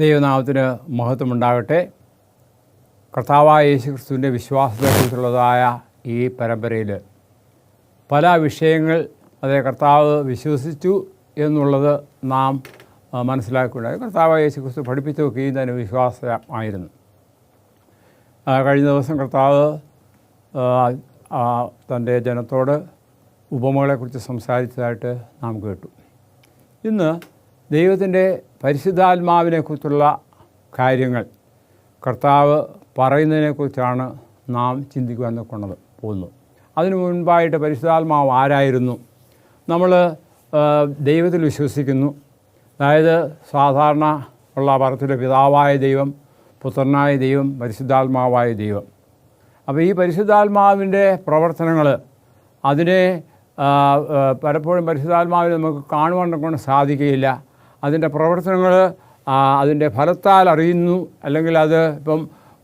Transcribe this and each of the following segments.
ദൈവനാമത്തിന് മഹത്വമുണ്ടാകട്ടെ. കർത്താവായ യേശുക്രിസ്തുവിൻ്റെ വിശ്വാസത്തെക്കുറിച്ചുള്ളതായ ഈ പരമ്പരയിൽ പല വിഷയങ്ങൾ കർത്താവ് വിശ്വസിച്ചു എന്നുള്ളത് നാം മനസ്സിലാക്കുകയുണ്ടായി. കർത്താവായ യേശുക്രിസ്തു പഠിപ്പിച്ചു വെക്കുകയും തന്നെ വിശ്വാസമായിരുന്നു. കഴിഞ്ഞ ദിവസം കർത്താവ് തൻ്റെ ജനത്തോട് ഉപമകളെക്കുറിച്ച് സംസാരിച്ചതായിട്ട് നാം കേട്ടു. ഇന്ന് ദൈവത്തിൻ്റെ പരിശുദ്ധാത്മാവിനെക്കുറിച്ചുള്ള കാര്യങ്ങൾ കർത്താവ് പറയുന്നതിനെക്കുറിച്ചാണ് നാം ചിന്തിക്കുവാൻ പോകുന്നത്. അതിനു മുൻപായിട്ട് പരിശുദ്ധാത്മാവ് ആരായിരുന്നു? നമ്മൾ ദൈവത്തിൽ വിശ്വസിക്കുന്നു. അതായത് സാധാരണ ഉള്ള പറച്ചിൽ പിതാവായ ദൈവം, പുത്രനായ ദൈവം, പരിശുദ്ധാത്മാവായ ദൈവം. അപ്പോൾ ഈ പരിശുദ്ധാത്മാവിൻ്റെ പ്രവർത്തനങ്ങൾ അതിനെ പലപ്പോഴും പരിശുദ്ധാത്മാവിനെ നമുക്ക് കാണുവാൻ കൊണ്ട് സാധിക്കുകയില്ല. അതിൻ്റെ പ്രവർത്തനങ്ങൾ അതിൻ്റെ ഫലത്താൽ അറിയുന്നു. അല്ലെങ്കിൽ അത് ഇപ്പം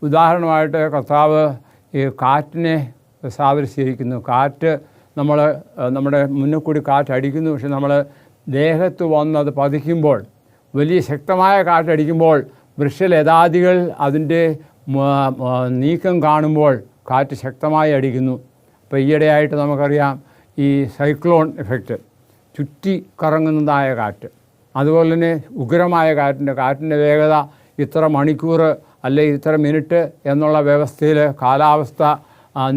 ഉദാഹരണമായിട്ട് കർത്താവ് ഈ കാറ്റിനെ സാദൃശ്യീകരിക്കുന്നു. കാറ്റ് നമ്മുടെ മുന്നിൽ കൂടി കാറ്റടിക്കുന്നു. പക്ഷെ നമ്മൾ ദേഹത്ത് വന്നത് പതിക്കുമ്പോൾ, വലിയ ശക്തമായ കാറ്റടിക്കുമ്പോൾ വൃക്ഷലതാദികൾ അതിൻ്റെ നീക്കം കാണുമ്പോൾ കാറ്റ് ശക്തമായി അടിക്കുന്നു. അപ്പോൾ ഈയിടെയായിട്ട് നമുക്കറിയാം ഈ സൈക്ലോൺ എഫക്റ്റ്, ചുറ്റി കറങ്ങുന്നതായ കാറ്റ്, അതുപോലെ തന്നെ ഉഗ്രമായ കാറ്റിൻ്റെ വേഗത ഇത്ര മണിക്കൂർ അല്ലെങ്കിൽ ഇത്ര മിനിറ്റ് എന്നുള്ള വ്യവസ്ഥയിൽ കാലാവസ്ഥ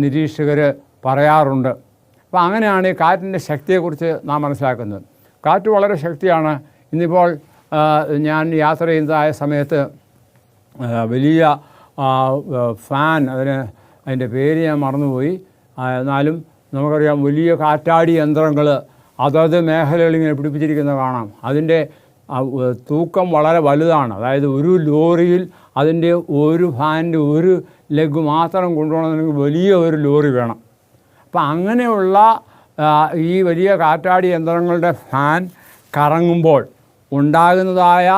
നിരീക്ഷകർ പറയാറുണ്ട്. അപ്പോൾ അങ്ങനെയാണ് ഈ കാറ്റിൻ്റെ ശക്തിയെക്കുറിച്ച് നാം മനസ്സിലാക്കുന്നത്. കാറ്റ് വളരെ ശക്തിയാണ്. ഇന്നിപ്പോൾ ഞാൻ യാത്ര ചെയ്യുന്നതായ സമയത്ത് വലിയ ഫാൻ, അതിൻ്റെ പേര് ഞാൻ മറന്നുപോയി, എന്നാലും നമുക്കറിയാം വലിയ കാറ്റാടി യന്ത്രങ്ങൾ അതത് മേഖലകളിൽ ഇങ്ങനെ പിടിപ്പിച്ചിരിക്കുന്നത് കാണാം. അതിൻ്റെ തൂക്കം വളരെ വലുതാണ്. അതായത് ഒരു ലോറിയിൽ അതിൻ്റെ ഒരു ഫാനിൻ്റെ ഒരു ലെഗ് മാത്രം കൊണ്ടുപോകണമെങ്കിൽ വലിയ ഒരു ലോറി വേണം. അപ്പം അങ്ങനെയുള്ള ഈ വലിയ കാറ്റാടി യന്ത്രങ്ങളുടെ ഫാൻ കറങ്ങുമ്പോൾ ഉണ്ടാകുന്നതായ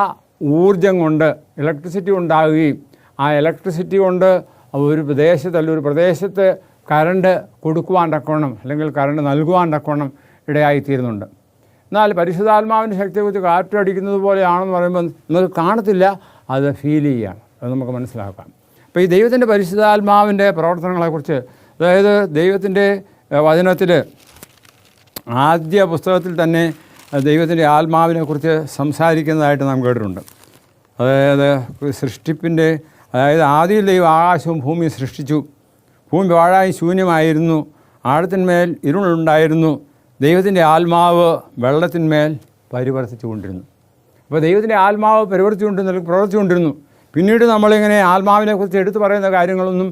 ഊർജം കൊണ്ട് ഇലക്ട്രിസിറ്റി ഉണ്ടാകുകയും ആ ഇലക്ട്രിസിറ്റി കൊണ്ട് ഒരു പ്രദേശത്ത് കറണ്ട് കൊടുക്കുവാൻ തക്കവണ്ണം അല്ലെങ്കിൽ കറണ്ട് നൽകുവാൻ തക്കവണ്ണം ഇടയായിത്തീരുന്നുണ്ട്. എന്നാൽ പരിശുദ്ധാത്മാവിൻ്റെ ശക്തിയെക്കുറിച്ച് കാറ്റടിക്കുന്നത് പോലെയാണെന്ന് പറയുമ്പോൾ നമുക്ക് കാണത്തില്ല, അത് ഫീൽ ചെയ്യുകയാണ്. അത് നമുക്ക് മനസ്സിലാക്കാം. അപ്പോൾ ഈ ദൈവത്തിൻ്റെ പരിശുദ്ധാത്മാവിൻ്റെ പ്രവർത്തനങ്ങളെക്കുറിച്ച്, അതായത് ദൈവത്തിൻ്റെ വചനത്തിൽ ആദ്യ പുസ്തകത്തിൽ തന്നെ ദൈവത്തിൻ്റെ ആത്മാവിനെക്കുറിച്ച് സംസാരിക്കുന്നതായിട്ട് നാം കേട്ടിട്ടുണ്ട്. അതായത് സൃഷ്ടിപ്പിൻ്റെ, അതായത് ആദിയിൽ ദൈവം ആകാശവും ഭൂമിയും സൃഷ്ടിച്ചു. ഭൂമി പാഴായി ശൂന്യമായിരുന്നു, ആഴത്തിന്മേൽ ഇരുളുണ്ടായിരുന്നു, ദൈവത്തിൻ്റെ ആത്മാവ് വെള്ളത്തിന്മേൽ പരിവർത്തിച്ചു കൊണ്ടിരുന്നു. അപ്പോൾ ദൈവത്തിൻ്റെ ആത്മാവ് പ്രവർത്തിച്ചുകൊണ്ടിരുന്നു. പിന്നീട് നമ്മളിങ്ങനെ ആത്മാവിനെക്കുറിച്ച് എടുത്തു പറയുന്ന കാര്യങ്ങളൊന്നും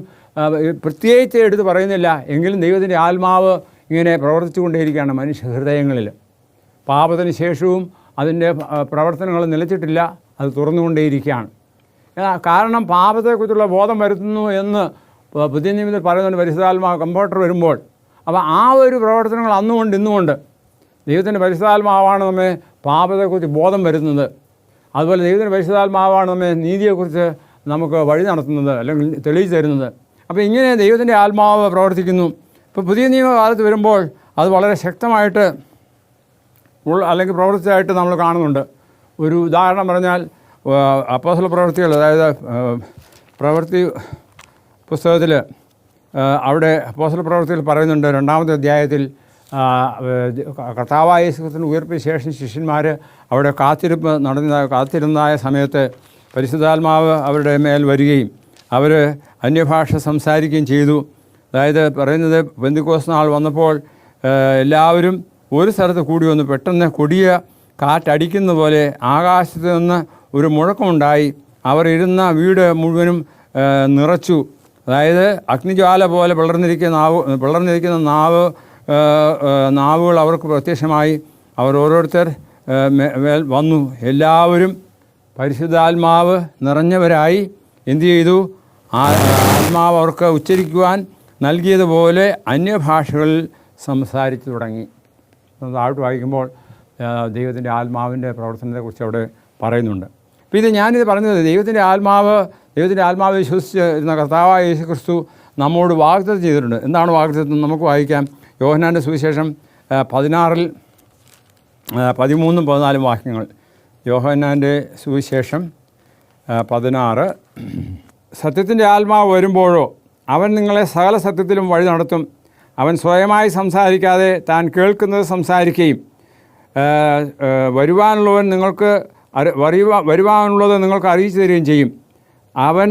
പ്രത്യേകിച്ച് എടുത്തു പറയുന്നില്ല. എങ്കിലും ദൈവത്തിൻ്റെ ആത്മാവ് ഇങ്ങനെ പ്രവർത്തിച്ചു കൊണ്ടേയിരിക്കുകയാണ് മനുഷ്യ ഹൃദയങ്ങളിൽ. പാപത്തിന് ശേഷവും അതിൻ്റെ പ്രവർത്തനങ്ങൾ നിലച്ചിട്ടില്ല, അത് തുറന്നുകൊണ്ടേയിരിക്കുകയാണ്. കാരണം പാപത്തെക്കുറിച്ചുള്ള ബോധം വരുത്തുന്നു എന്ന് പുതിയ നിയമത്തിൽ പറയുന്നുണ്ട്. പരിശുദ്ധാത്മാവ് കംഫർട്ടർ വരുമ്പോൾ, അപ്പോൾ ആ ഒരു പ്രവർത്തനങ്ങൾ അന്നുകൊണ്ട് ഇന്നുകൊണ്ട് ദൈവത്തിൻ്റെ പരിശുദ്ധാത്മാവാണ് നമ്മെ പാപത്തെക്കുറിച്ച് ബോധം വരുത്തുന്നത്. അതുപോലെ ദൈവത്തിൻ്റെ പരിശുദ്ധാത്മാവാണ് നമ്മെ നീതിയെക്കുറിച്ച് നമുക്ക് വഴി നടത്തുന്നത് അല്ലെങ്കിൽ തെളിയിച്ചു തരുന്നത്. അപ്പോൾ ഇങ്ങനെ ദൈവത്തിൻ്റെ ആത്മാവ് പ്രവർത്തിക്കുന്നു. ഇപ്പോൾ പുതിയ നിയമകാലത്ത് വരുമ്പോൾ അത് വളരെ ശക്തമായിട്ട് അല്ലെങ്കിൽ പ്രവർത്തിച്ചതായിട്ട് നമ്മൾ കാണുന്നുണ്ട്. ഒരു ഉദാഹരണം പറഞ്ഞാൽ അപ്പോസ്തല പ്രവൃത്തികൾ, അതായത് പ്രവൃത്തി പുസ്തകത്തിൽ അവിടെ അപ്പോസ്തല പ്രവൃത്തിയിൽ പറയുന്നുണ്ട്, 2-ാമത്തെ അധ്യായത്തിൽ കർത്താവായ യേശുക്രിസ്തുവിന്റെ ഉയർപ്പിന് ശേഷം ശിഷ്യന്മാർ അവിടെ കാത്തിരുന്നതായ സമയത്ത് പരിശുദ്ധാത്മാവ് അവരുടെ മേൽ വരികയും അവർ അന്യഭാഷ സംസാരിക്കുകയും ചെയ്തു. അതായത് പറയുന്നത്, പെന്തിക്കോസ്ത് നാൾ വന്നപ്പോൾ എല്ലാവരും ഒരു സ്ഥലത്ത് കൂടി വന്നു. പെട്ടെന്ന് കൊടിയ കാറ്റടിക്കുന്ന പോലെ ആകാശത്ത് നിന്ന് ഒരു മുഴക്കമുണ്ടായി. അവർ ഇരുന്ന വീട് മുഴുവനും നിറച്ചു. അതായത് അഗ്നിജ്വാല പോലെ പിളർന്നിരിക്കുന്ന നാവുകൾ അവർക്ക് പ്രത്യക്ഷമായി. അവർ ഓരോരുത്തർ മേൽ വന്നു. എല്ലാവരും പരിശുദ്ധാത്മാവ് നിറഞ്ഞവരായി എന്തു ചെയ്തു? ആത്മാവ് അവർക്ക് ഉച്ചരിക്കുവാൻ നൽകിയതുപോലെ അന്യഭാഷകളിൽ സംസാരിച്ചു തുടങ്ങി. താഴോട്ട് വായിക്കുമ്പോൾ ദൈവത്തിൻ്റെ ആത്മാവിൻ്റെ പ്രവർത്തനത്തെക്കുറിച്ച് അവിടെ പറയുന്നുണ്ട്. അപ്പോൾ ഞാനിത് പറഞ്ഞത് ദൈവത്തിൻ്റെ ആത്മാവ് വിശ്വസിച്ചിരുന്ന കർത്താവായ യേശുക്രിസ്തു നമ്മോട് വാഗ്ദത്തം ചെയ്തിട്ടുണ്ട്. എന്താണ് വാഗ്ദത്തം? നമുക്ക് വായിക്കാം. യോഹന്നാൻ്റെ സുവിശേഷം 16-13-14 വാക്യങ്ങൾ. യോഹന്നാൻ്റെ സുവിശേഷം 16. സത്യത്തിൻ്റെ ആത്മാവ് വരുമ്പോഴോ അവൻ നിങ്ങളെ സകല സത്യത്തിലും വഴി നടത്തും. അവൻ സ്വയമായി സംസാരിക്കാതെ താൻ കേൾക്കുന്നത് സംസാരിക്കുകയും വരുവാനുള്ളവൻ വരുവാനുള്ളത് നിങ്ങൾക്ക് അറിയിച്ചു തരികയും ചെയ്യും. അവൻ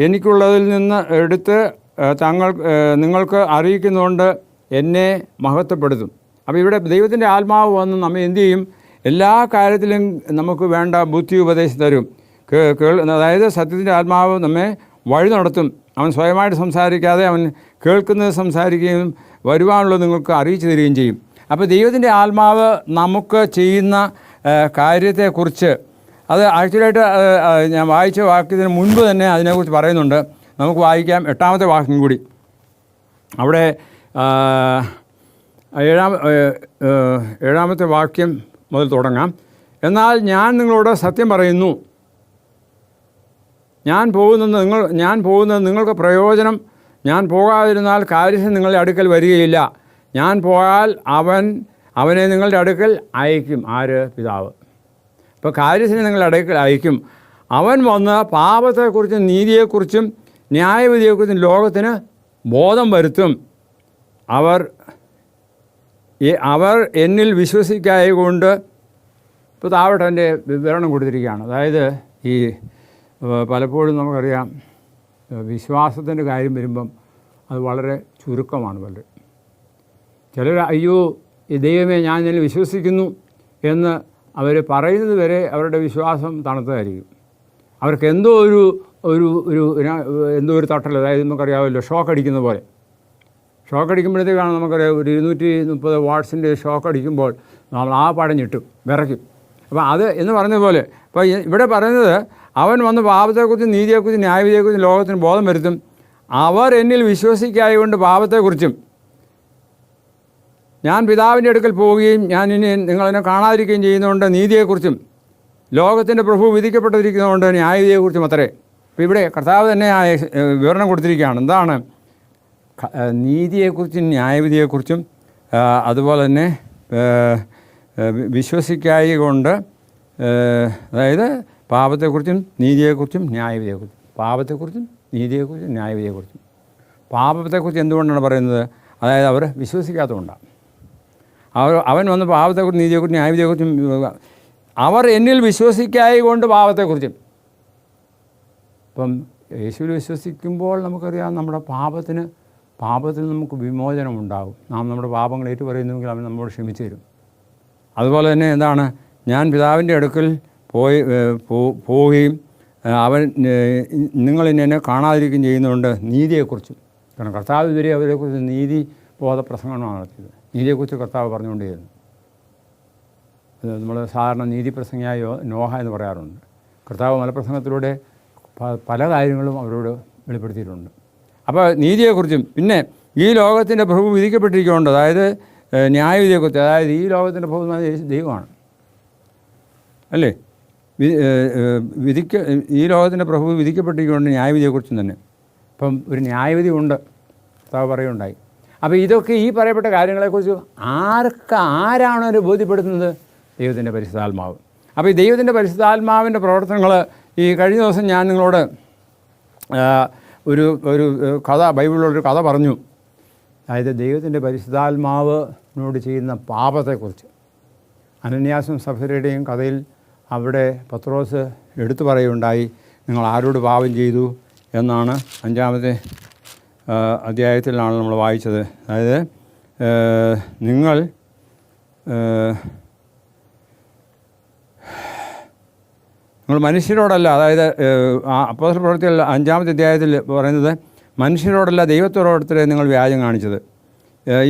എനിക്കുള്ളതിൽ നിന്ന് എടുത്ത് നിങ്ങൾക്ക് അറിയിക്കുന്നതുകൊണ്ട് എന്നെ മഹത്വപ്പെടുത്തും. അപ്പോൾ ഇവിടെ ദൈവത്തിൻ്റെ ആത്മാവ് വന്ന് നമ്മെ എന്തു ചെയ്യും? എല്ലാ കാര്യത്തിലും നമുക്ക് വേണ്ട ബുദ്ധി ഉപദേശം തരും. അതായത് സത്യത്തിൻ്റെ ആത്മാവ് നമ്മെ വഴി നടത്തും. അവൻ സ്വയമായിട്ട് സംസാരിക്കാതെ അവൻ കേൾക്കുന്നത് സംസാരിക്കുകയും വരുവാനുള്ളത് നിങ്ങൾക്ക് അറിയിച്ചു തരികയും ചെയ്യും. അപ്പോൾ ദൈവത്തിൻ്റെ ആത്മാവ് നമുക്ക് ചെയ്യുന്ന കാര്യത്തെക്കുറിച്ച് അത് ആക്ച്വലായിട്ട് ഞാൻ വായിച്ച വാക്യത്തിന് മുൻപ് തന്നെ അതിനെക്കുറിച്ച് പറയുന്നുണ്ട്. നമുക്ക് വായിക്കാം 8-ാമത്തെ വാക്യം കൂടി. അവിടെ 7-ാമത്തെ വാക്യം മുതൽ തുടങ്ങാം. എന്നാൽ ഞാൻ നിങ്ങളോട് സത്യം പറയുന്നു, ഞാൻ പോകുന്നത് നിങ്ങൾക്ക് പ്രയോജനം. ഞാൻ പോകാതിരുന്നാൽ കാര്യസ്ഥൻ നിങ്ങളുടെ അടുക്കൽ വരികയില്ല. ഞാൻ പോയാൽ അവനെ നിങ്ങളുടെ അടുക്കൽ അയക്കും. ആര്? പിതാവ്. ഇപ്പോൾ കാര്യസ്ഥനെ നിങ്ങളുടെ അടുക്കൽ അയക്കും. അവൻ വന്ന് പാപത്തെക്കുറിച്ചും നീതിയെക്കുറിച്ചും ന്യായവിധിയെക്കുറിച്ചും ലോകത്തിന് ബോധം വരുത്തും. അവർ എന്നിൽ വിശ്വസിക്കായകൊണ്ട് ഇപ്പോൾ താഴോട്ട് എൻ്റെ വിവരണം കൊടുത്തിരിക്കുകയാണ്. അതായത് ഈ പലപ്പോഴും നമുക്കറിയാം വിശ്വാസത്തിൻ്റെ കാര്യം വരുമ്പം അത് വളരെ ചുരുക്കമാണ്. വളരെ ചിലർ അയ്യോ ഈ ദൈവമേ ഞാൻ ഇതിൽ വിശ്വസിക്കുന്നു എന്ന് അവർ പറയുന്നത് വരെ അവരുടെ വിശ്വാസം തണുത്തതായിരിക്കും. അവർക്ക് എന്തോ ഒരു തട്ടൽ, അതായത് നമുക്കറിയാമല്ലോ ഷോക്ക് അടിക്കുന്ന പോലെ. ഷോക്ക് അടിക്കുമ്പോഴത്തേക്കാണ് നമുക്കറിയാം ഒരു 230 വാട്ട്സിൻ്റെ ഷോക്ക് അടിക്കുമ്പോൾ നമ്മൾ ആ പാടം ഞെട്ടും, വിറയ്ക്കും. അപ്പോൾ അത് എന്ന് പറഞ്ഞതുപോലെ ഇപ്പോൾ ഇവിടെ പറയുന്നത് അവൻ വന്ന് പാപത്തെക്കുറിച്ചും നീതിയെക്കുറിച്ചും ന്യായവിധിയെക്കുറിച്ചും ലോകത്തിന് ബോധം വരുത്തും. അവർ എന്നിൽ വിശ്വസിക്കായകൊണ്ട് പാപത്തെക്കുറിച്ചും ഞാൻ പിതാവിൻ്റെ അടുക്കൽ പോവുകയും ഞാൻ ഇനി നിങ്ങളെന്നെ കാണാതിരിക്കുകയും ചെയ്യുന്നതുകൊണ്ട് നീതിയെക്കുറിച്ചും ലോകത്തിൻ്റെ പ്രഭു വിധിക്കപ്പെട്ടിരിക്കുന്നതുകൊണ്ട് ന്യായവിധിയെക്കുറിച്ചും അത്രേ. അപ്പോൾ ഇവിടെ കർത്താവ് തന്നെ വിവരണം കൊടുത്തിരിക്കുകയാണ്. എന്താണ് നീതിയെക്കുറിച്ചും ന്യായവിധിയെക്കുറിച്ചും അതുപോലെ തന്നെ വിശ്വസിക്കായി കൊണ്ട്, അതായത് പാപത്തെക്കുറിച്ചും നീതിയെക്കുറിച്ചും ന്യായവിധിയെക്കുറിച്ചും. പാപത്തെക്കുറിച്ചും നീതിയെക്കുറിച്ചും ന്യായവിധിയെക്കുറിച്ചും. പാപത്തെക്കുറിച്ച് എന്തുകൊണ്ടാണ് പറയുന്നത്? അതായത് അവർ വിശ്വസിക്കാത്തതുകൊണ്ടാണ്. അവൻ വന്ന് പാപത്തെക്കുറിച്ചും നീതിയെക്കുറിച്ചും ന്യായവിധിയെക്കുറിച്ചും അവർ എന്നിൽ വിശ്വസിക്കായി കൊണ്ട് പാപത്തെക്കുറിച്ചും. ഇപ്പം യേശുവിൽ വിശ്വസിക്കുമ്പോൾ നമുക്കറിയാം നമ്മുടെ പാപത്തിൽ നമുക്ക് വിമോചനം ഉണ്ടാകും. നാം നമ്മുടെ പാപങ്ങൾ ഏറ്റുപറയുന്നുവെങ്കിൽ അവൻ നമ്മോട് ക്ഷമിച്ചു തരും. അതുപോലെ തന്നെ എന്താണ്, ഞാൻ പിതാവിൻ്റെ അടുക്കൽ പോവുകയും അവൻ നിങ്ങളിന്നെ കാണാതിരിക്കുകയും ചെയ്യുന്നതുകൊണ്ട് നീതിയെക്കുറിച്ചും. കാരണം കർത്താവ് ഇതുവരെ അവരെക്കുറിച്ച് നീതിബോധ പ്രസംഗമാണ് നടത്തിയത്. നീതിയെക്കുറിച്ച് കർത്താവ് പറഞ്ഞുകൊണ്ടേയിരുന്നു. നമ്മൾ സാധാരണ നീതി പ്രസംഗിയായ നോഹ എന്ന് പറയാറുണ്ട്. കർത്താവ് മലപ്രസംഗത്തിലൂടെ പല കാര്യങ്ങളും അവരോട് വെളിപ്പെടുത്തിയിട്ടുണ്ട്. അപ്പോൾ നീതിയെക്കുറിച്ചും പിന്നെ ഈ ലോകത്തിൻ്റെ പ്രഭു വിധിക്കപ്പെട്ടിരിക്കുന്നുണ്ട്. അതായത് ന്യായവിധിയെക്കുറിച്ച്, അതായത് ഈ ലോകത്തിൻ്റെ പ്രഭു ദൈവമാണ് അല്ലേ. ഈ ലോകത്തിൻ്റെ പ്രഭു വിധിക്കപ്പെട്ടിരിക്കുന്നുണ്ട് ന്യായവിധിയെക്കുറിച്ചും തന്നെ. ഇപ്പം ഒരു ന്യായവിധി ഉണ്ട്, കർത്താവ് പറയുണ്ടായി. അപ്പോൾ ഇതൊക്കെ ഈ പറയപ്പെട്ട കാര്യങ്ങളെക്കുറിച്ച് ആരാണ് ഒരു ബോധ്യപ്പെടുത്തുന്നത്? ദൈവത്തിൻ്റെ പരിശുദ്ധാത്മാവ്. അപ്പോൾ ഈ ദൈവത്തിൻ്റെ പരിശുദ്ധാത്മാവിൻ്റെ പ്രവർത്തനങ്ങൾ ഈ കഴിഞ്ഞ ദിവസം ഞാൻ നിങ്ങളോട് ഒരു കഥ, ബൈബിളിലൊരു കഥ പറഞ്ഞു. അതായത് ദൈവത്തിൻ്റെ പരിശുദ്ധാത്മാവിനോട് ചെയ്യുന്ന പാപത്തെക്കുറിച്ച്. അനന്യാസും സഫീറയുടെയും കഥയിൽ അവിടെ പത്രോസ് എടുത്തു പറയുകയുണ്ടായി, നിങ്ങൾ ആരോട് പാപം ചെയ്തു എന്നാണ് 5-ാമത്തെ അധ്യായത്തിലാണ് നമ്മൾ വായിച്ചത്. അതായത് നിങ്ങൾ മനുഷ്യരോടല്ല, അതായത് അപ്പോസ്തല പ്രവൃത്തികൾ 5-ാമത്തെ അധ്യായത്തിൽ പറയുന്നത് മനുഷ്യരോടല്ല ദൈവത്തോടൊത്തരെ നിങ്ങൾ വ്യാജം കാണിച്ചത്.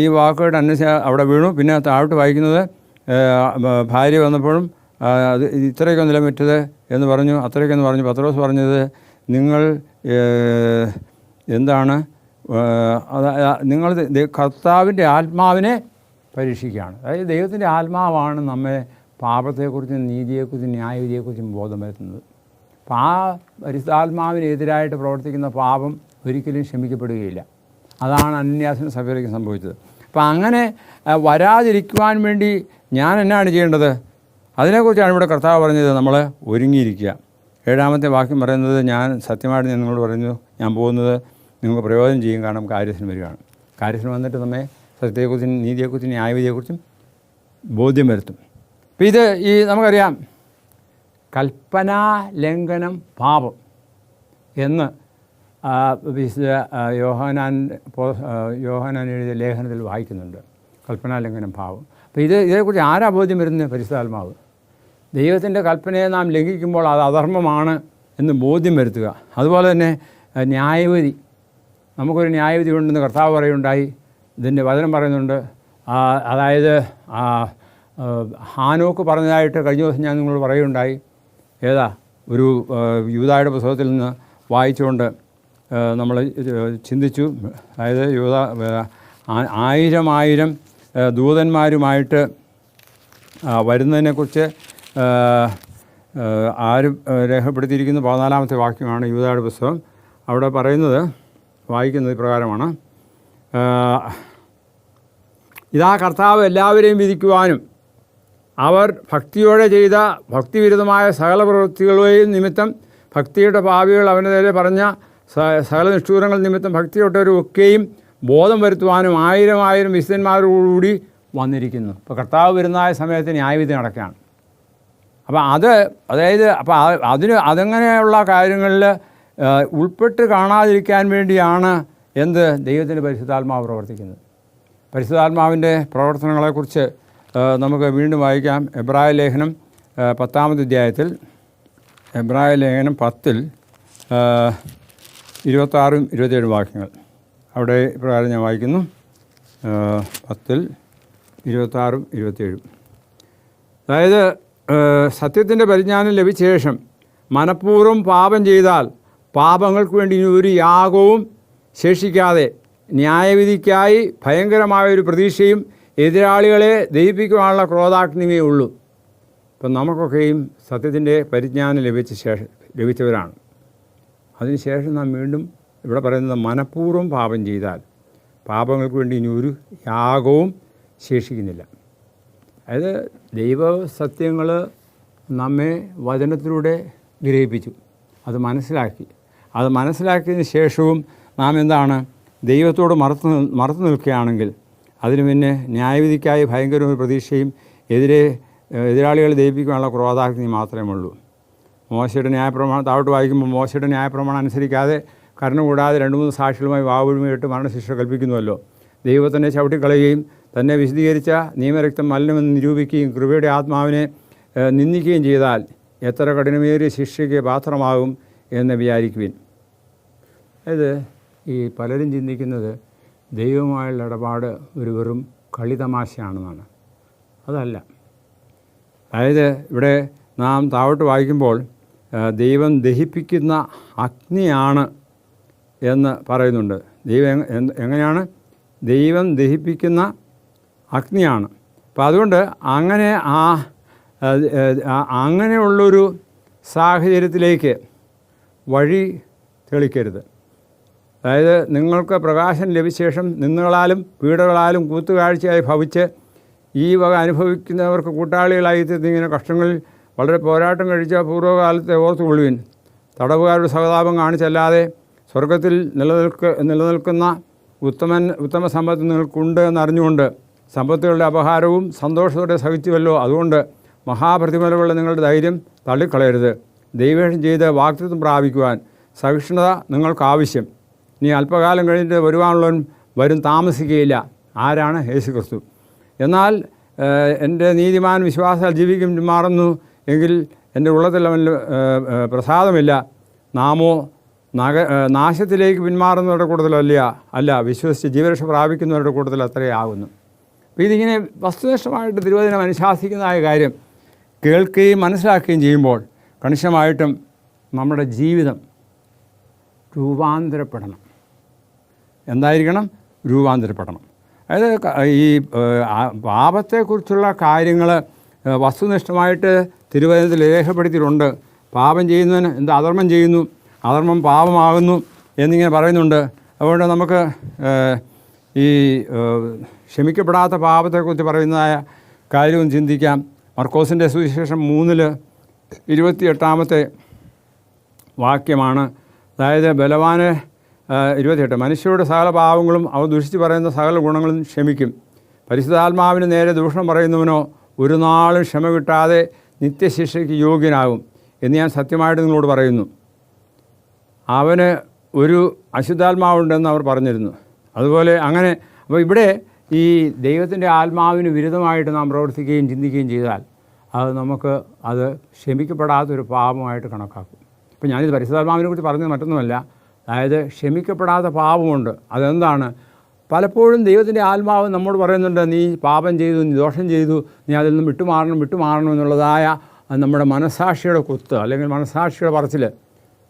ഈ വാക്കുകളുടെ അന്വേഷിച്ച് അവിടെ വീണു. പിന്നെ താഴോട്ട് വായിക്കുന്നത് ഭാര്യ വന്നപ്പോഴും അത് ഇത്രയൊക്കെയൊന്നുമില്ല മറ്റത് എന്ന് പറഞ്ഞു, അത്രയൊക്കെയെന്ന് പറഞ്ഞു. പത്രോസ് പറഞ്ഞത് നിങ്ങൾ എന്താണ്, നിങ്ങൾ കർത്താവിൻ്റെ ആത്മാവിനെ പരീക്ഷിക്കുകയാണ്. അതായത് ദൈവത്തിൻ്റെ ആത്മാവാണ് നമ്മെ പാപത്തെക്കുറിച്ചും നീതിയെക്കുറിച്ചും ന്യായവിധിയെക്കുറിച്ചും ബോധം വരുത്തുന്നത്. അപ്പോൾ ആ പരിശുദ്ധാത്മാവിനെതിരായിട്ട് പ്രവർത്തിക്കുന്ന പാപം ഒരിക്കലും ക്ഷമിക്കപ്പെടുകയില്ല. അതാണ് അനന്യാസിനും സഫീറയ്ക്കും സംഭവിച്ചത്. അപ്പോൾ അങ്ങനെ വരാതിരിക്കുവാൻ വേണ്ടി ഞാൻ എന്നാണ് ചെയ്യേണ്ടത്? അതിനെക്കുറിച്ചാണ് ഇവിടെ കർത്താവ് പറഞ്ഞത്, നമ്മൾ ഒരുങ്ങിയിരിക്കുക. 7-ാമത്തെ വാക്യം പറയുന്നത്, ഞാൻ സത്യമായിട്ട് ഞാൻ നിങ്ങളോട് പറയുന്നു, ഞാൻ പോകുന്നത് നിങ്ങൾക്ക് പ്രയോജനം ചെയ്യും, കാരണം കാര്യത്തിന് വരികയാണ്. കാര്യത്തിന് വന്നിട്ട് നമ്മെ സത്യത്തെക്കുറിച്ചും നീതിയെക്കുറിച്ചും ന്യായവിധിയെക്കുറിച്ചും ബോധ്യം വരുത്തും. അപ്പം ഇത് നമുക്കറിയാം, കൽപ്പനാ ലംഘനം പാപം എന്ന് യോഹന്നാൻ എഴുതിയ ലേഖനത്തിൽ വായിക്കുന്നുണ്ട്. കൽപ്പനാ ലംഘനം പാപം. അപ്പോൾ ഇതേക്കുറിച്ച് ആരാ ബോധ്യം വരുന്നത്? പരിശുദ്ധാത്മാവ്. ദൈവത്തിൻ്റെ കൽപ്പനയെ നാം ലംഘിക്കുമ്പോൾ അത് അധർമ്മമാണ് എന്ന് ബോധ്യം വരുത്തുക. അതുപോലെ തന്നെ ന്യായവിധി, നമുക്കൊരു ന്യായവിധി ഉണ്ടെന്ന് കർത്താവ് പറയുണ്ടായി. ഇതിൻ്റെ വചനം പറയുന്നുണ്ട്. അതായത് ഹാനോക്ക് പറഞ്ഞതായിട്ട് കഴിഞ്ഞ ദിവസം ഞാൻ നിങ്ങളോട് പറയുകയുണ്ടായി. ഒരു യൂദായുടെ പുസ്തകത്തിൽ നിന്ന് വായിച്ചുകൊണ്ട് നമ്മൾ ചിന്തിച്ചു. അതായത് 1000 ദൂതന്മാരുമായിട്ട് വരുന്നതിനെക്കുറിച്ച് ആരും രേഖപ്പെടുത്തിയിരിക്കുന്ന 14-ാമത്തെ വാക്യമാണ് യൂദായുടെ പുസ്തകം. അവിടെ പറയുന്നത്, വായിക്കുന്നത് ഇപ്രകാരമാണ്: ഇതാ കർത്താവ് എല്ലാവരെയും വിധിക്കുവാനും അവർ ഭക്തിയോടെ ചെയ്ത ഭക്തിവിരുദ്ധമായ സകല പ്രവൃത്തികളെയും നിമിത്തം ഭക്തിയുടെ പാപികൾ അവൻ്റെ നേരെ പറഞ്ഞ സകല നിഷ്ഠൂരങ്ങൾ നിമിത്തം ഭക്തിയൊട്ടവരൊക്കെയും ബോധം വരുത്തുവാനും 1000 വിശുദ്ധന്മാരോടുകൂടി വന്നിരിക്കുന്നു. അപ്പോൾ കർത്താവ് വരുന്നതായ സമയത്ത് ന്യായവിധി നടക്കുകയാണ്. അപ്പോൾ അതങ്ങനെയുള്ള കാര്യങ്ങളിൽ ഉൾപ്പെട്ട് കാണാതിരിക്കാൻ വേണ്ടിയാണ് ദൈവത്തിൻ്റെ പരിശുദ്ധാത്മാവ് പ്രവർത്തിക്കുന്നത്. പരിശുദ്ധാത്മാവിൻ്റെ പ്രവർത്തനങ്ങളെക്കുറിച്ച് നമുക്ക് വീണ്ടും വായിക്കാം. എബ്രായ ലേഖനം 10-ാമത്തെ അധ്യായത്തിൽ, എബ്രായ ലേഖനം 10-ൽ 26-27 വാക്യങ്ങൾ. അവിടെ ഇപ്രകാരം ഞാൻ വായിക്കുന്നു. 10-ൽ 26-27. അതായത് സത്യത്തിൻ്റെ പരിജ്ഞാനം ലഭിച്ച ശേഷം മനഃപൂർവ്വം പാപം ചെയ്താൽ പാപങ്ങൾക്ക് വേണ്ടി ഇനി ഒരു യാഗവും ശേഷിക്കാതെ ന്യായവിധിക്കായി ഭയങ്കരമായൊരു പ്രതീക്ഷയും എതിരാളികളെ ദഹിപ്പിക്കുവാനുള്ള ക്രോധാഗ്നിയേ ഉള്ളൂ. ഇപ്പം നമുക്കൊക്കെയും സത്യത്തിൻ്റെ പരിജ്ഞാനം ലഭിച്ചവരാണ്. അതിനുശേഷം നാം വീണ്ടും ഇവിടെ പറയുന്നത്, മനഃപൂർവ്വം പാപം ചെയ്താൽ പാപങ്ങൾക്ക് വേണ്ടി ഇനി ഒരു യാഗവും ശേഷിക്കുന്നില്ല. അതായത് ദൈവസത്യങ്ങൾ നമ്മെ വചനത്തിലൂടെ ഗ്രഹിപ്പിച്ചു, അത് മനസ്സിലാക്കിയതിന് ശേഷവും നാം ദൈവത്തോട് മറുത്തു നിൽക്കുകയാണെങ്കിൽ അതിന് പിന്നെ ന്യായവിധിക്കായി ഭയങ്കര ഒരു പ്രതീക്ഷയും എതിരാളികളെ ദഹിപ്പിക്കാനുള്ള ക്രോധാഗ്നി മാത്രമേ ഉള്ളൂ. മോശയുടെ ന്യായപ്രമാണം താഴോട്ട് വായിക്കുമ്പോൾ, മോശയുടെ ന്യായപ്രമാണം അനുസരിക്കാതെ കരുണ കൂടാതെ 2-3 സാക്ഷികളുമായി വാവുഴുമയിട്ട് മരണശിക്ഷ കൽപ്പിക്കുന്നുവല്ലോ. ദൈവത്തിനെ ചവിട്ടിക്കളയുകയും തന്നെ വിശദീകരിച്ച നിയമരക്തം മലിനമെന്ന് നിരൂപിക്കുകയും കൃപയുടെ ആത്മാവിനെ നിന്ദിക്കുകയും ചെയ്താൽ എത്ര കഠിനമേറിയ ശിക്ഷയ്ക്ക് പാത്രമാകും എന്ന് വിചാരിക്കുവിൻ. അതായത് പലരും ചിന്തിക്കുന്നത് ദൈവവുമായുള്ള ഇടപാട് ഒരു വെറും കളിതമാശയാണെന്നാണ്. അതല്ല. അതായത് ഇവിടെ നാം താഴോട്ട് വായിക്കുമ്പോൾ ദൈവം ദഹിപ്പിക്കുന്ന അഗ്നിയാണ് എന്ന് പറയുന്നുണ്ട്. ദൈവം എങ്ങനെയാണ്? ദൈവം ദഹിപ്പിക്കുന്ന അഗ്നിയാണ്. അപ്പോൾ അതുകൊണ്ട് അങ്ങനെയുള്ളൊരു സാഹചര്യത്തിലേക്ക് വഴി തെളിക്കരുത്. അതായത് നിങ്ങൾക്ക് പ്രകാശം ലഭിച്ച ശേഷം നിന്ദകളാലും പീഡകളാലും കൂത്തുകാഴ്ചയായി ഭവിച്ച് ഈ വക അനുഭവിക്കുന്നവർക്ക് കൂട്ടാളികളായി ഇങ്ങനെ കഷ്ടങ്ങളിൽ വളരെ പോരാട്ടം കഴിച്ച പൂർവ്വകാലത്തെ ഓർത്തുകൊള്ളുവിൻ. തടവുകാരുടെ സഹതാപം കാണിച്ചല്ലാതെ സ്വർഗത്തിൽ നിലനിൽക്കുന്ന ഉത്തമ സമ്പത്ത് നിങ്ങൾക്കുണ്ട് എന്നറിഞ്ഞുകൊണ്ട് സമ്പത്തുകളുടെ അപഹാരവും സന്തോഷത്തോടെ സഹിച്ചുവല്ലോ. അതുകൊണ്ട് മഹാപ്രതിഫലമുള്ള നിങ്ങളുടെ ധൈര്യം തള്ളിക്കളയരുത്. ദൈവേഷം ചെയ്ത് വാഗ്ദത്തം പ്രാപിക്കുവാൻ സഹിഷ്ണുത നിങ്ങൾക്കാവശ്യം. ഇനി അല്പകാലം കഴിഞ്ഞിട്ട് വരുവാനുള്ളവൻ വരും, താമസിക്കുകയില്ല. ആരാണ്? യേശുക്രിസ്തു. എന്നാൽ എൻ്റെ നീതിമാൻ വിശ്വാസാൽ ജീവിക്കും മാറുന്നു എങ്കിൽ എൻ്റെ ഉള്ളത്തിൽ അവൻ പ്രസാദമില്ല. നാമോ നാശത്തിലേക്ക് പിന്മാറുന്നവരുടെ കൂട്ടത്തിലല്ല, വിശ്വസിച്ച് ജീവരക്ഷ പ്രാപിക്കുന്നവരുടെ കൂട്ടത്തിൽ അത്രയേ ആകുന്നു. അപ്പോൾ ഇതിങ്ങനെ വസ്തുനിഷ്ഠമായിട്ട് തിരുവചനം അനുശാസിക്കുന്നതായ കാര്യം കേൾക്കുകയും മനസ്സിലാക്കുകയും ചെയ്യുമ്പോൾ കണിശമായിട്ടും നമ്മുടെ ജീവിതം രൂപാന്തരപ്പെടണം. എന്തായിരിക്കണം? രൂപാന്തരപ്പെടണം. അതായത് ഈ പാപത്തെക്കുറിച്ചുള്ള കാര്യങ്ങൾ വസ്തുനിഷ്ഠമായിട്ട് തിരുവചനത്തിൽ രേഖപ്പെടുത്തിയിട്ടുണ്ട്. പാപം ചെയ്യുന്നതിന് അധർമ്മം ചെയ്യുന്നു, അധർമ്മം പാപമാകുന്നു എന്നിങ്ങനെ പറയുന്നുണ്ട്. അതുകൊണ്ട് നമുക്ക് ഈ ക്ഷമിക്കപ്പെടാത്ത പാപത്തെക്കുറിച്ച് പറയുന്നതായ കാര്യവും ചിന്തിക്കാം. മർക്കോസിൻ്റെ സുവിശേഷം 3-ൽ 28-ാമത്തെ വാക്യമാണ്. അതായത് ബലവാന് 28 മനുഷ്യരുടെ സകല പാവങ്ങളും അവർ ദുഷിച്ച് പറയുന്ന സകല ഗുണങ്ങളും ക്ഷമിക്കും. പരിശുദ്ധാത്മാവിന് നേരെ ദൂഷണം പറയുന്നവനോ ഒരു നാളും ക്ഷമ കിട്ടാതെ നിത്യശിക്ഷയ്ക്ക് യോഗ്യനാകും എന്ന് ഞാൻ സത്യമായിട്ട് നിങ്ങളോട് പറയുന്നു. അവന് ഒരു അശുദ്ധാത്മാവുണ്ടെന്ന് അവർ പറഞ്ഞിരുന്നു. അതുപോലെ അങ്ങനെ അപ്പോൾ ഇവിടെ ഈ ദൈവത്തിൻ്റെ ആത്മാവിന് വിരുദ്ധമായിട്ട് നാം പ്രവർത്തിക്കുകയും ചിന്തിക്കുകയും ചെയ്താൽ അത് ക്ഷമിക്കപ്പെടാത്തൊരു പാപമായിട്ട് കണക്കാക്കും. ഇപ്പോൾ ഞാനിത് പരിശുദ്ധാത്മാവിനെ കുറിച്ച് പറഞ്ഞത് മറ്റൊന്നുമല്ല. അതായത് ക്ഷമിക്കപ്പെടാത്ത പാപമുണ്ട്. അതെന്താണ്? പലപ്പോഴും ദൈവത്തിൻ്റെ ആത്മാവ് നമ്മോട് പറയുന്നുണ്ട്, നീ പാപം ചെയ്തു, നീ ദോഷം ചെയ്തു, നീ അതിൽ നിന്ന് വിട്ടുമാറണം എന്നുള്ളതായ നമ്മുടെ മനസ്സാക്ഷിയുടെ കുത്ത് അല്ലെങ്കിൽ മനസ്സാക്ഷിയുടെ പറച്ചിൽ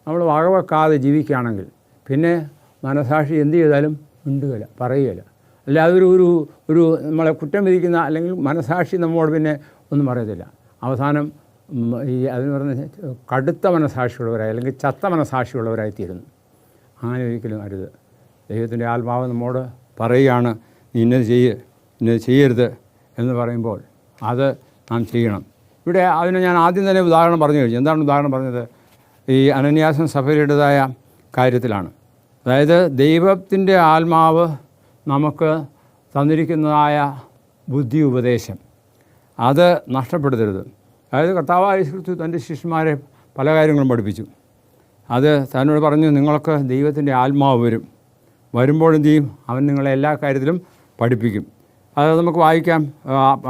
നമ്മൾ വകവെക്കാതെ ജീവിക്കുകയാണെങ്കിൽ പിന്നെ മനസ്സാക്ഷി എന്ത് ചെയ്താലും മിണ്ടുകയില്ല, പറയുകയില്ല. അല്ല അതൊരു നമ്മളെ കുറ്റം വിധിക്കുന്ന അല്ലെങ്കിൽ മനസ്സാക്ഷി നമ്മോട് പിന്നെ ഒന്നും പറയത്തില്ല. അവസാനം അതിന് പറഞ്ഞ കടുത്ത മനസ്സാക്ഷിയുള്ളവരായി അല്ലെങ്കിൽ ചത്ത മനസ്സാക്ഷിയുള്ളവരായി തീരുന്നു. അങ്ങനെ ഒരിക്കലും അരുത്. ദൈവത്തിൻ്റെ ആത്മാവ് നമ്മോട് പറയുകയാണ്, നീ ഇന്നത് ചെയ്യരുത് എന്ന് പറയുമ്പോൾ അത് നാം ചെയ്യണം. ഇവിടെ അതിന് ഞാൻ ആദ്യം തന്നെ ഉദാഹരണം പറഞ്ഞു കഴിഞ്ഞു. എന്താണ് ഉദാഹരണം പറഞ്ഞത്? ഈ അനന്യാസം സഫര്യയുടേതായ കാര്യത്തിലാണ്. അതായത് ദൈവത്തിൻ്റെ ആത്മാവ് നമുക്ക് തന്നിരിക്കുന്നതായ ബുദ്ധി ഉപദേശം അത് നഷ്ടപ്പെടുത്തരുത്. അതായത് കർത്താവായ യേശു തൻ്റെ ശിഷ്യന്മാരെ പല കാര്യങ്ങളും പഠിപ്പിച്ചു. അത് തന്നോട് പറഞ്ഞു, നിങ്ങൾക്ക് ദൈവത്തിൻ്റെ ആത്മാവ് വരുമ്പോൾ എന്ത് ചെയ്യും? അവൻ നിങ്ങളെ എല്ലാ കാര്യത്തിലും പഠിപ്പിക്കും. അത് നമുക്ക് വായിക്കാം.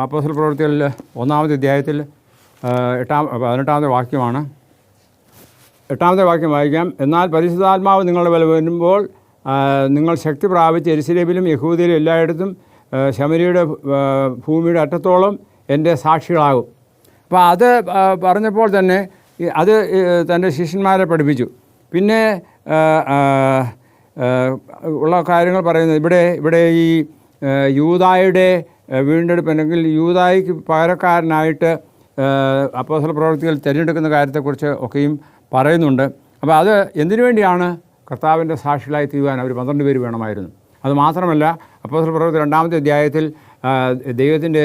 അപ്പോസ്തല പ്രവൃത്തികളിൽ 1-ാമത്തെ അധ്യായത്തിൽ 18-ാമത്തെ വാക്യമാണ്. 8-ാമത്തെ വാക്യം വായിക്കാം. എന്നാൽ പരിശുദ്ധാത്മാവ് നിങ്ങളുടെ മേൽ വരുമ്പോൾ നിങ്ങൾ ശക്തി പ്രാപിച്ച് യെരുശലേമിലും യഹൂദയിലും എല്ലായിടത്തും ശമരിയുടെ ഭൂമിയുടെ അറ്റത്തോളം എൻ്റെ സാക്ഷികളാകും. അപ്പോൾ അത് പറഞ്ഞപ്പോൾ തന്നെ അത് തൻ്റെ ശിഷ്യന്മാരെ പഠിപ്പിച്ചു. പിന്നെ ഉള്ള കാര്യങ്ങൾ പറയുന്നത് ഇവിടെ ഈ യൂദായുടെ വീണ്ടെടുപ്പ് അല്ലെങ്കിൽ യൂദായ്ക്ക് പകരക്കാരനായിട്ട് അപ്പോസ്തല പ്രവൃത്തികൾ തിരഞ്ഞെടുക്കുന്ന കാര്യത്തെക്കുറിച്ച് ഒക്കെയും പറയുന്നുണ്ട്. അപ്പോൾ അത് എന്തിനു വേണ്ടിയാണ്? കർത്താവിൻ്റെ സാക്ഷികളായി തീരുവാൻ അവർ 12 പേര് വേണമായിരുന്നു. അത് മാത്രമല്ല, അപ്പോസ്തല പ്രവൃത്തി 2-ാമത്തെ അധ്യായത്തിൽ ദൈവത്തിൻ്റെ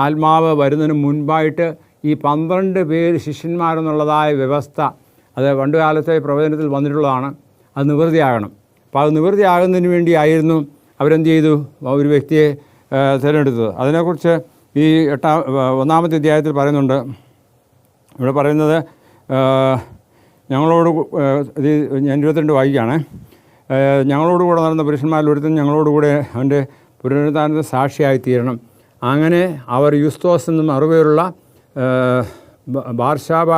ആത്മാവ് വരുന്നതിന് മുൻപായിട്ട് ഈ 12 പേര് ശിഷ്യന്മാരെന്നുള്ളതായ വ്യവസ്ഥ അത് പണ്ട് കാലത്തെ പ്രവചനത്തിൽ വന്നിട്ടുള്ളതാണ്. അത് നിവൃത്തിയാകണം. അപ്പോൾ അത് നിവൃത്തിയാകുന്നതിന് വേണ്ടിയായിരുന്നു അവരെന്ത് ചെയ്തു? ഒരു വ്യക്തിയെ തിരഞ്ഞെടുത്തത്. അതിനെക്കുറിച്ച് ഈ 1-ാമത്തെ അധ്യായത്തിൽ പറയുന്നുണ്ട്. ഇവിടെ പറയുന്നത് ഞങ്ങളോട് ഞാൻ 22 വായിക്കുകയാണ്. ഞങ്ങളോടുകൂടെ നടന്ന പുരുഷന്മാരിൽ ഒരുത്തൻ ഞങ്ങളോടുകൂടെ അവൻ്റെ പുനരുത്ഥാനത്തിന് സാക്ഷിയായി തീരണം. അങ്ങനെ അവർ യുസ്തോസ് എന്നും 6 പേരുള്ള ബാർശാബ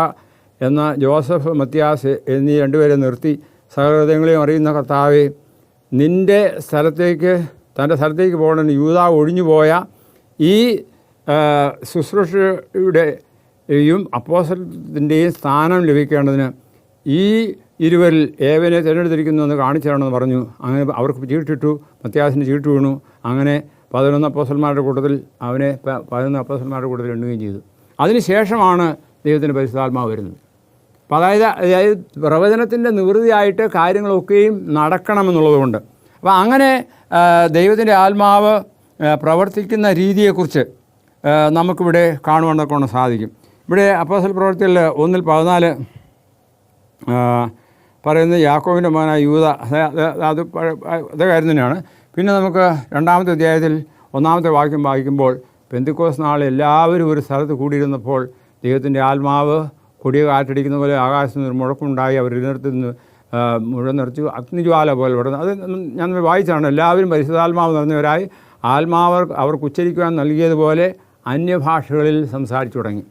എന്ന ജോസഫ് മത്യാസ് എന്നീ 2 പേരെ നിർത്തി, സകലഹൃദയങ്ങളെയും അറിയുന്ന കർത്താവെ, തൻ്റെ സ്ഥലത്തേക്ക് പോകണമെന്ന് യൂദാ ഒഴിഞ്ഞുപോയ ഈ ശുശ്രൂഷയുടെയും അപ്പോസ്തലത്തിൻ്റെയും സ്ഥാനം ലഭിക്കേണ്ടതിന് ഈ 20 ഏവനെ തിരഞ്ഞെടുത്തിരിക്കുന്നുവെന്ന് കാണിച്ചു തരണമെന്ന് പറഞ്ഞു. അങ്ങനെ അവർക്ക് ചീട്ടിട്ടു. മത്യാസിന് ചീട്ട് വീണു. അങ്ങനെ 11 അപ്പോസ്തലന്മാരുടെ കൂട്ടത്തിൽ അവനെ 11 അപ്പോസ്തലന്മാരുടെ കൂട്ടത്തിൽ എണ്ണുകയും ചെയ്തു. അതിനുശേഷമാണ് ദൈവത്തിൻ്റെ പരിശുദ്ധാത്മാവ് വരുന്നത്. അപ്പോൾ അതായത് പ്രവചനത്തിൻ്റെ നിവൃത്തിയായിട്ട് കാര്യങ്ങളൊക്കെയും നടക്കണമെന്നുള്ളതുകൊണ്ട്. അപ്പോൾ അങ്ങനെ ദൈവത്തിൻ്റെ ആത്മാവ് പ്രവർത്തിക്കുന്ന രീതിയെക്കുറിച്ച് നമുക്കിവിടെ കാണുവാനൊക്കെ സാധിക്കും. ഇവിടെ അപ്പോസ്തല പ്രവൃത്തികളിൽ 1:14 പറയുന്നത് യാക്കോബിൻ്റെ മകനായ യൂദ, അതേ കാര്യം തന്നെയാണ്. പിന്നെ നമുക്ക് 2-ാമത്തെ അധ്യായത്തിൽ 1-ാമത്തെ വാക്യം വായിക്കുമ്പോൾ, പെന്തിക്കോസ് നാൾ എല്ലാവരും ഒരു സ്ഥലത്ത് കൂടിയിരുന്നപ്പോൾ ദൈവത്തിൻ്റെ ആത്മാവ് കൊടിയ കാറ്റടിക്കുന്ന പോലെ ആകാശത്ത് നിന്ന് മുഴക്കമുണ്ടായി അവർ ഇരുന്നിടത്ത് നിന്ന് മുഴുവൻ നിറച്ചു അഗ്നിജ്വാല പോലെ വിടുന്നു. അത് ഞാൻ വായിച്ചാണ്. എല്ലാവരും പരിശുദ്ധാത്മാവ് നിറഞ്ഞവരായി ആത്മാവ് അവർക്ക് ഉച്ചരിക്കുവാൻ നൽകിയതുപോലെ അന്യഭാഷകളിൽ സംസാരിച്ചു തുടങ്ങി.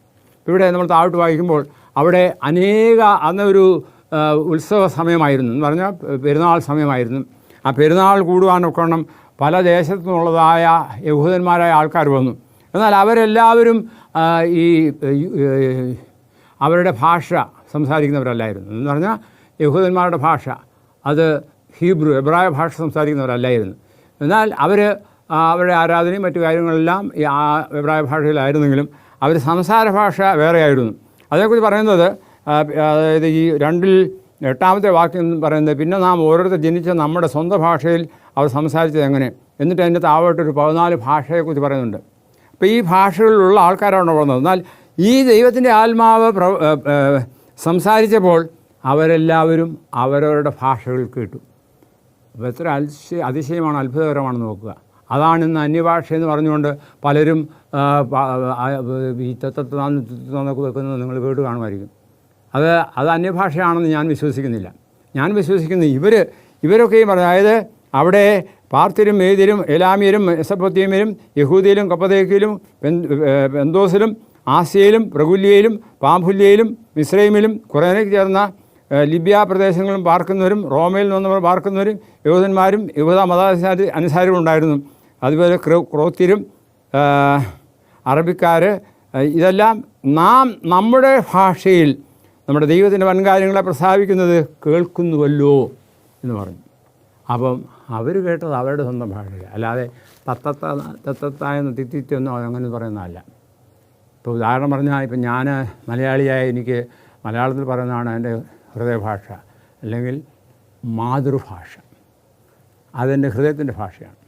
ഇവിടെ നമ്മൾ താഴോട്ട് വായിക്കുമ്പോൾ അവിടെ അന്നൊരു ഉത്സവ സമയമായിരുന്നു എന്ന് പറഞ്ഞാൽ പെരുന്നാൾ സമയമായിരുന്നു. ആ പെരുന്നാൾ കൂടുവാനൊക്കെ പല ദേശത്തു നിന്നുള്ളതായ യഹൂദന്മാരായ ആൾക്കാർ വന്നു. എന്നാൽ അവരെല്ലാവരും ഈ അവരുടെ ഭാഷ സംസാരിക്കുന്നവരല്ലായിരുന്നു. എന്ന് പറഞ്ഞാൽ യഹൂദന്മാരുടെ ഭാഷ അത് എബ്രായ ഭാഷ സംസാരിക്കുന്നവരല്ലായിരുന്നു. എന്നാൽ അവരുടെ ആരാധനയും മറ്റു കാര്യങ്ങളെല്ലാം ഈ എബ്രായ ഭാഷയിലായിരുന്നെങ്കിലും അവർ സംസാര ഭാഷ വേറെയായിരുന്നു. അതേക്കുറിച്ച് പറയുന്നത് അതായത് ഈ 2-8-ാമത്തെ വാക്യം പറയുന്നത്, പിന്നെ നാം ഓരോരുത്തർ ജനിച്ച നമ്മുടെ സ്വന്തം ഭാഷയിൽ അവർ സംസാരിച്ചത് എങ്ങനെ, എന്നിട്ട് അതിൻ്റെ താഴോട്ടൊരു 14 ഭാഷയെക്കുറിച്ച് പറയുന്നുണ്ട്. അപ്പോൾ ഈ ഭാഷകളിലുള്ള ആൾക്കാരാണ് വന്നത്. എന്നാൽ ഈ ദൈവത്തിൻ്റെ ആത്മാവ് സംസാരിച്ചപ്പോൾ അവരെല്ലാവരും അവരവരുടെ ഭാഷകൾ കേട്ടു. അപ്പോൾ എത്ര അതിശയമാണ്, അത്ഭുതകരമാണെന്ന് നോക്കുക. അതാണ് ഇന്ന് അന്യഭാഷ എന്ന് പറഞ്ഞുകൊണ്ട് പലരും ഈ തന്നൊക്കെ വെക്കുന്നത് നിങ്ങൾ കേട്ട് കാണുമായിരിക്കും. അത് അന്യഭാഷയാണെന്ന് ഞാൻ വിശ്വസിക്കുന്നില്ല. ഞാൻ വിശ്വസിക്കുന്നത് ഇവരൊക്കെയും പറഞ്ഞു, അതായത് അവിടെ പാർത്യരും മേദ്യരും എലാമ്യരും മെസപ്പൊത്തേമ്യരും യഹൂദിയിലും കപ്പദേക്കിലും പെന്തോസിലും ആസ്യയിലും പ്രഗുല്യയിലും പാംഫുല്യയിലും മിസ്രൈമിലും കുറേനയ്ക്ക് ചേർന്ന ലിബ്യ പ്രദേശങ്ങളും പാർക്കുന്നവരും റോമയിൽ നിന്നവർ പാർക്കുന്നവരും യഹൂദന്മാരും യഹൂദ അനുസാരികളും ഉണ്ടായിരുന്നു. അതുപോലെ ക്രോത്യരും അറബിക്കാർ, ഇതെല്ലാം നമ്മുടെ ഭാഷയിൽ നമ്മുടെ ദൈവത്തിൻ്റെ വൻകാര്യങ്ങളെ പ്രസ്താവിക്കുന്നത് കേൾക്കുന്നുവല്ലോ എന്ന് പറഞ്ഞു. അപ്പം അവർ കേട്ടത് അവരുടെ സ്വന്തം ഭാഷയിൽ, അല്ലാതെ തത്തത്തായെന്ന് തിത്തിത്തൊന്നും അങ്ങനെ പറയുന്നതല്ല. ഇപ്പോൾ ഉദാഹരണം പറഞ്ഞാൽ, ഇപ്പം ഞാൻ മലയാളിയായ എനിക്ക് മലയാളത്തിൽ പറയുന്നതാണ് എൻ്റെ ഹൃദയഭാഷ, അല്ലെങ്കിൽ മാതൃഭാഷ. അതെൻ്റെ ഹൃദയത്തിൻ്റെ ഭാഷയാണ്.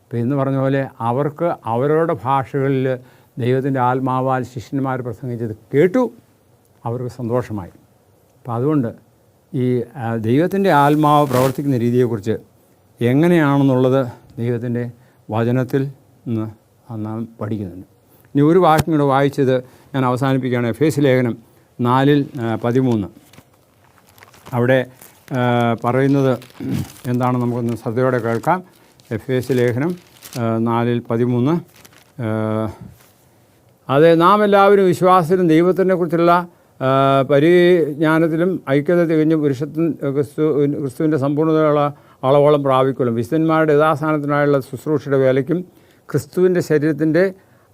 ഇപ്പോൾ ഇന്ന് പറഞ്ഞ പോലെ അവർക്ക് അവരവരുടെ ഭാഷകളിൽ ദൈവത്തിൻ്റെ ആത്മാവാൽ ശിഷ്യന്മാർ പ്രസംഗിച്ചത് കേട്ടു, അവർക്ക് സന്തോഷമായി. അപ്പം അതുകൊണ്ട് ഈ ദൈവത്തിൻ്റെ ആത്മാവ് പ്രവർത്തിക്കുന്ന രീതിയെക്കുറിച്ച് എങ്ങനെയാണെന്നുള്ളത് ദൈവത്തിൻ്റെ വചനത്തിൽ നിന്ന് നാം പഠിക്കുന്നുണ്ട്. ഇനി ഒരു വാക്യം കൂടെ വായിച്ചത് ഞാൻ അവസാനിപ്പിക്കുകയാണ്. എഫേസ്യ ലേഖനം 4:13. അവിടെ പറയുന്നത് എന്താണെന്ന് നമുക്കൊന്ന് ശ്രദ്ധയോടെ കേൾക്കാം. എഫേസ്യ ലേഖനം 4:13. അത് നാം എല്ലാവരും വിശ്വാസത്തിലും ദൈവത്തിനെ കുറിച്ചുള്ള പരിജ്ഞാനത്തിലും ഐക്യത തികഞ്ഞ് ക്രിസ്തുവിൻ്റെ സമ്പൂർണ്ണതയുള്ള അളവോളം പ്രാപിക്കുള്ളൂ. വിശുദ്ധന്മാരുടെ യഥാസ്ഥാനത്തിനായുള്ള ശുശ്രൂഷയുടെ വേലയ്ക്കും ക്രിസ്തുവിൻ്റെ ശരീരത്തിൻ്റെ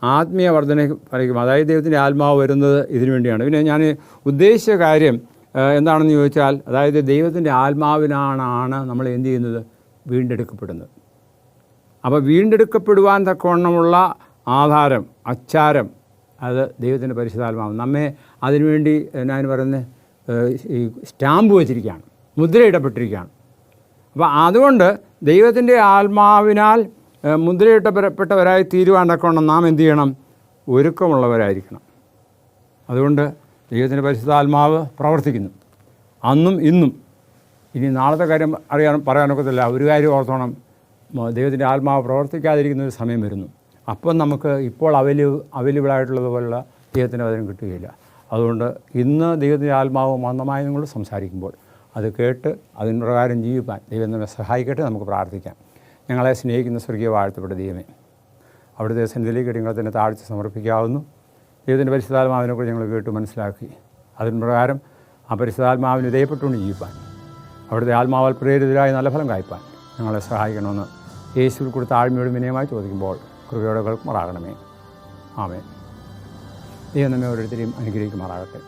ആത്മീയ വർധനയ്ക്കും, അതായത് ദൈവത്തിൻ്റെ ആത്മാവ് വരുന്നത് ഇതിനു വേണ്ടിയാണ്. പിന്നെ ഞാൻ ഉദ്ദേശിച്ച കാര്യം എന്താണെന്ന് ചോദിച്ചാൽ, അതായത് ദൈവത്തിൻ്റെ ആത്മാവിനാണ് നമ്മൾ എന്ത് ചെയ്യുന്നത്, വീണ്ടെടുക്കപ്പെടുന്നത്. അപ്പോൾ വീണ്ടെടുക്കപ്പെടുവാൻ തക്കവണ്ണമുള്ള ആധാരം, അച്ചാരം, അത് ദൈവത്തിൻ്റെ പരിശുദ്ധാത്മാവ് നമ്മെ അതിനുവേണ്ടി ഞാൻ പറയുന്നത് ഈ സ്റ്റാമ്പ് വെച്ചിരിക്കുകയാണ്, മുദ്രയിടപ്പെട്ടിരിക്കുകയാണ്. അപ്പോൾ അതുകൊണ്ട് ദൈവത്തിൻ്റെ ആത്മാവിനാൽ മുദ്രയിട്ടപ്പെട്ടവരായി തീരുവാൻ തക്കവണ്ണം നാം എന്ത് ചെയ്യണം, ഒരുക്കമുള്ളവരായിരിക്കണം. അതുകൊണ്ട് ദൈവത്തിൻ്റെ പരിശുദ്ധാത്മാവ് പ്രവർത്തിക്കുന്നു, അന്നും ഇന്നും. ഇനി നാളത്തെ കാര്യം പറയാനൊക്കത്തില്ല. ഒരു കാര്യം ഓർത്തോണം, ദൈവത്തിൻ്റെ ആത്മാവ് പ്രവർത്തിക്കാതിരിക്കുന്ന ഒരു സമയം വരുന്നു. അപ്പം നമുക്ക് ഇപ്പോൾ അവൈലബിളായിട്ടുള്ളതുപോലുള്ള ദൈവത്തിൻ്റെ വചനം കിട്ടുകയില്ല. അതുകൊണ്ട് ഇന്ന് ദൈവത്തിൻ്റെ ആത്മാവ് മന്ദമായി നിങ്ങൾ സംസാരിക്കുമ്പോൾ അത് കേട്ട് അതിന് പ്രകാരം ജീവിക്കാൻ ദൈവം നമ്മെ സഹായിക്കട്ടെ. നമുക്ക് പ്രാർത്ഥിക്കാം. ഞങ്ങളെ സ്നേഹിക്കുന്ന സ്വർഗീയ വാഴ്ത്തപ്പെട്ട ദൈവമേ, അവിടുത്തെ സന്നിധിയിലേക്ക് ഞങ്ങൾ തന്നെ താഴ്ച സമർപ്പിക്കാവുന്നു. ദൈവത്തിൻ്റെ പരിശുദ്ധാത്മാവിനെക്കുറിച്ച് ഞങ്ങൾ കേട്ട് മനസ്സിലാക്കി അതിന് പ്രകാരം ആ പരിശുദ്ധാത്മാവിന് വിധേയപ്പെട്ടുകൊണ്ട് ജീവിക്കാൻ, അവിടുത്തെ ആത്മാവാൽ പ്രേരിതരായി നല്ല ഫലം കായ്പാൻ ഞങ്ങളെ സഹായിക്കണമെന്ന് യേശുവിൽ കൂടി താഴ്മയോടും വിനയമായി ചോദിക്കുമ്പോൾ കൃപയോടെ കേൾക്കുമാറാകണമേ. ആമേൻ. ദൈവം നമ്മെ ഓരോരുത്തരെയും അനുഗ്രഹിക്കുമാറാകട്ടെ.